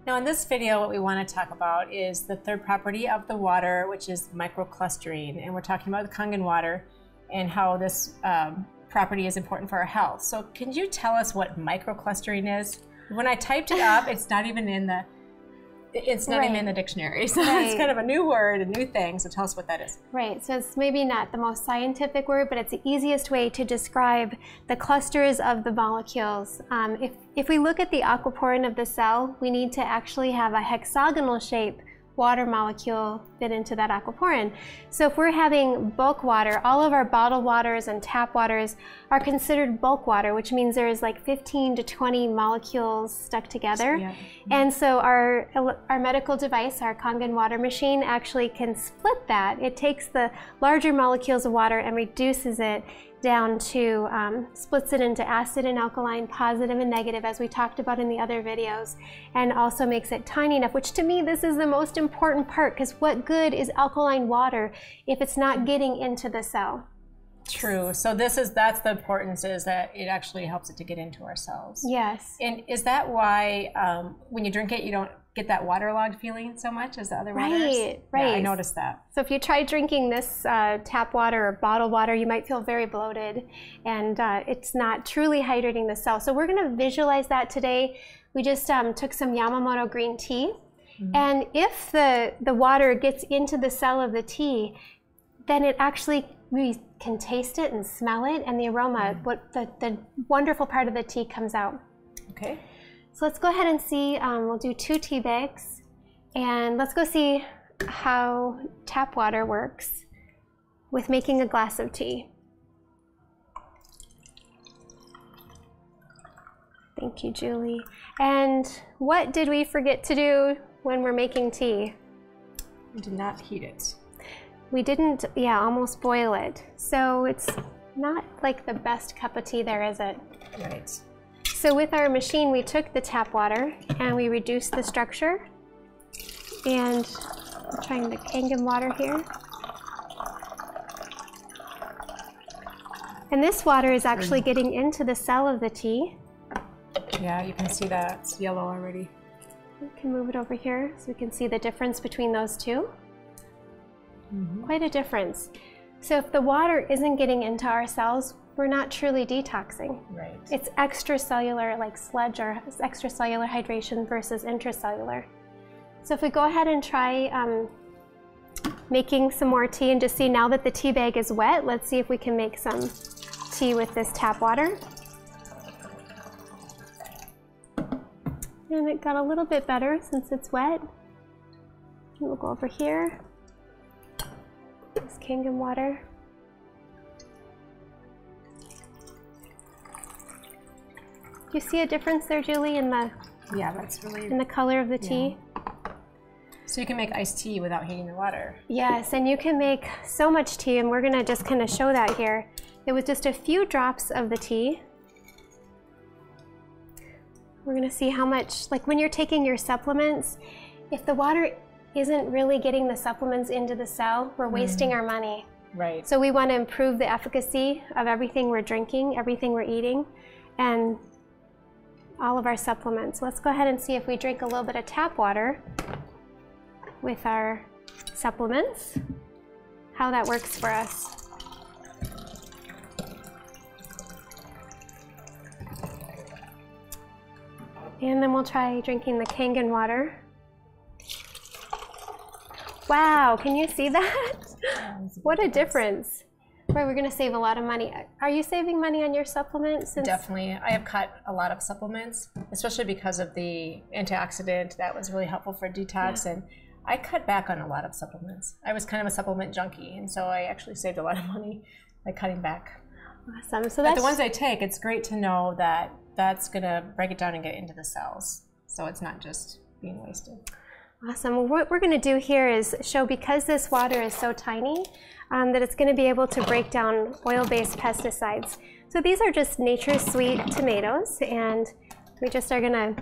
Now in this video, what we want to talk about is the third property of the water, which is microclustering. And we're talking about the Kangen water and how this property is important for our health. So can you tell us what microclustering is? When I typed it up, it's not even in the even in the dictionary. So it's kind of a new word, a new thing. So tell us what that is. Right, so it's maybe not the most scientific word, but it's the easiest way to describe the clusters of the molecules. If we look at the aquaporin of the cell, we need to actually have a hexagonal shape water molecule fit into that aquaporin. So if we're having bulk water, all of our bottled waters and tap waters are considered bulk water, which means there's like 15 to 20 molecules stuck together. Yeah. And so our medical device, our Kangen water machine, actually can split that. It takes the larger molecules of water and reduces it down to, splits it into acid and alkaline, positive and negative, as we talked about in the other videos, and also makes it tiny enough, which to me, this is the most important part, because what good is alkaline water if it's not getting into the cell? True. So that's the importance, is that it actually helps it to get into our cells. Yes. And is that why when you drink it, you don't get that waterlogged feeling so much as the other waters? Right. Yeah, I noticed that. So if you try drinking this tap water or bottled water, you might feel very bloated, and it's not truly hydrating the cell. So we're going to visualize that today. We just took some Yamamoto green tea, and if the water gets into the cell of the tea, then it actually, we can taste it and smell it, and the aroma, what the wonderful part of the tea comes out. Okay. So let's go ahead and see, we'll do 2 tea bags, and let's go see how tap water works with making a glass of tea. Thank you, Julie. And what did we forget to do when we're making tea? We did not heat it. We didn't, almost boil it. So it's not like the best cup of tea there, is it? Right. So with our machine, we took the tap water and we reduced the structure. And I'm trying the Kangen water here. And this water is actually getting into the cell of the tea. Yeah, you can see that it's yellow already. We can move it over here so we can see the difference between those two. Quite a difference. So if the water isn't getting into our cells, we're not truly detoxing. Right. It's extracellular, like sludge, or extracellular hydration versus intracellular. So if we go ahead and try making some more tea, and just see, now that the tea bag is wet, let's see if we can make some tea with this tap water. And it got a little bit better since it's wet. And we'll go over here. This Kangen water. Do you see a difference there, Julie, in the color of the tea? So you can make iced tea without heating the water. Yes, and you can make so much tea, and we're going to just kind of show that here. It was just a few drops of the tea. We're going to see how much, like when you're taking your supplements, if the water isn't really getting the supplements into the cell, we're wasting our money. Right. So we want to improve the efficacy of everything we're drinking, everything we're eating, and all of our supplements. Let's go ahead and see if we drink a little bit of tap water with our supplements, how that works for us. And then we'll try drinking the Kangen water. Wow, can you see that? What a difference. Right, we're going to save a lot of money. Are you saving money on your supplements? Definitely. I have cut a lot of supplements, especially because of the antioxidant. That was really helpful for detox, and I cut back on a lot of supplements. I was kind of a supplement junkie, and so I actually saved a lot of money by cutting back. Awesome. So but the ones I take, it's great to know that that's going to break it down and get into the cells, so it's not just being wasted. Awesome. Well, what we're going to do here is show, because this water is so tiny, that it's going to be able to break down oil-based pesticides. So these are just Nature's Sweet tomatoes, and we just are going to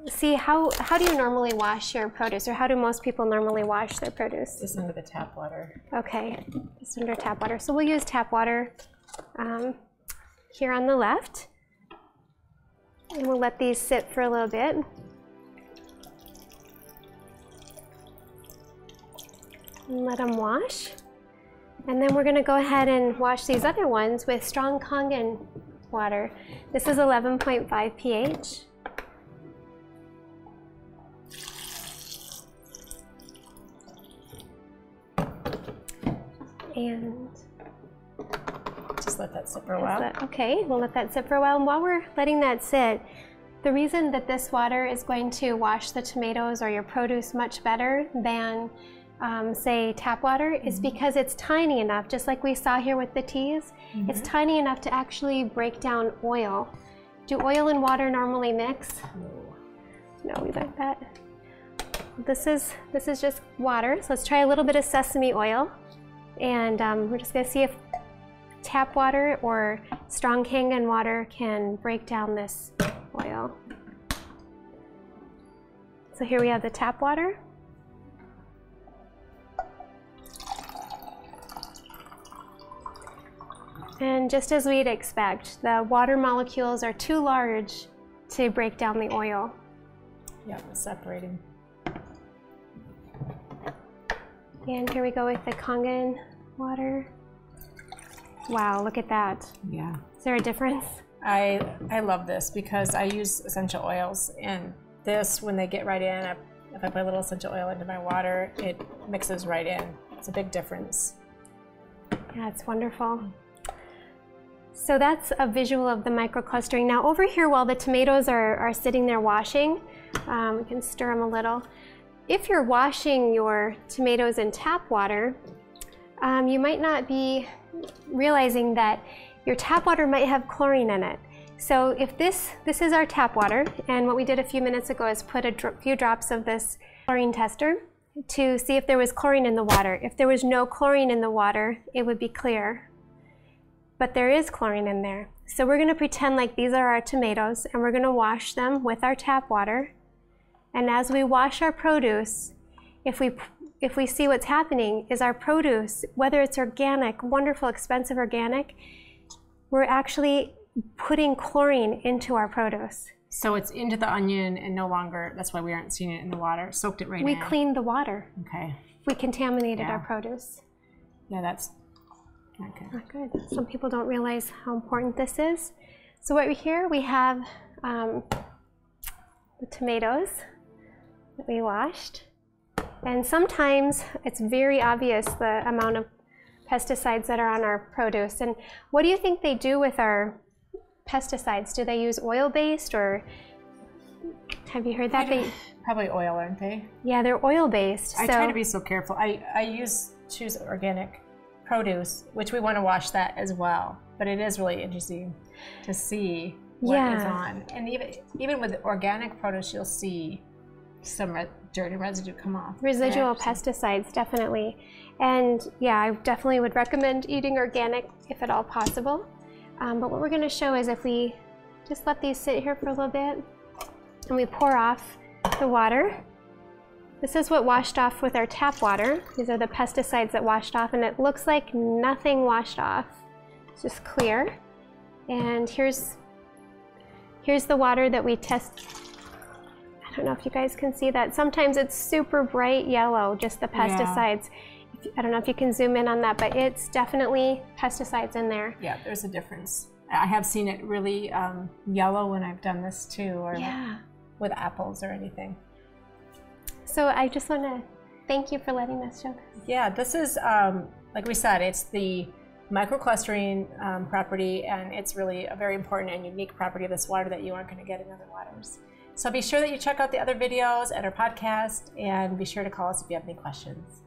see how do you normally wash your produce, or how do most people normally wash their produce? Just under the tap water. Okay, just under tap water. So we'll use tap water here on the left, and we'll let these sit for a little bit. and let them wash. And then we're going to go ahead and wash these other ones with strong Kangen water. This is 11.5 pH. And just let that sit for a while. Okay, we'll let that sit for a while. And while we're letting that sit, the reason that this water is going to wash the tomatoes or your produce much better than say tap water is because it's tiny enough, just like we saw here with the teas. It's tiny enough to actually break down oil. Do oil and water normally mix? No, we like that. This is just water. So let's try a little bit of sesame oil, and we're just going to see if tap water or strong Kangen water can break down this oil. So here we have the tap water. And just as we'd expect, the water molecules are too large to break down the oil. Yeah, it's separating. And here we go with the Kangen water. Wow, look at that. Yeah. Is there a difference? I love this because I use essential oils, and this, when they get right in, if I put a little essential oil into my water, it mixes right in. It's a big difference. Yeah, it's wonderful. So that's a visual of the microclustering. Now over here, while the tomatoes are sitting there washing, we can stir them a little. If you're washing your tomatoes in tap water, you might not be realizing that your tap water might have chlorine in it. So if this is our tap water, and what we did a few minutes ago is put a few drops of this chlorine tester to see if there was chlorine in the water. If there was no chlorine in the water, it would be clear. But there is chlorine in there. So we're going to pretend like these are our tomatoes, and we're going to wash them with our tap water. And as we wash our produce, if we see what's happening is our produce, whether it's organic, wonderful, expensive organic, we're actually putting chlorine into our produce. So it's into the onion and no longer, that's why we aren't seeing it in the water, soaked it right in. We cleaned the water. Okay. We contaminated our produce. Yeah, that's not good. Not good. Some people don't realize how important this is. So right here we have the tomatoes that we washed. And sometimes it's very obvious the amount of pesticides that are on our produce. And what do you think they do with our pesticides? Do they use oil-based, or have you heard that? Probably oil, aren't they? Yeah, they're oil-based. I try to be so careful. I choose organic produce, which we want to wash that as well. But it is really interesting to see what is on. And even with organic produce, you'll see some dirt and residue come off. Residual pesticides, definitely. And yeah, I definitely would recommend eating organic if at all possible. But what we're going to show is if we just let these sit here for a little bit and we pour off the water. This is what washed off with our tap water. These are the pesticides that washed off, and it looks like nothing washed off. It's just clear. And here's the water that we test. I don't know if you guys can see that. Sometimes it's super bright yellow, just the pesticides. Yeah. I don't know if you can zoom in on that, but it's definitely pesticides in there. Yeah, there's a difference. I have seen it really yellow when I've done this too, or with apples or anything. So I just want to thank you for letting us show this. Yeah, this is, like we said, it's the microclustering property, and it's really a very important and unique property of this water that you aren't going to get in other waters. So be sure that you check out the other videos and our podcast, and be sure to call us if you have any questions.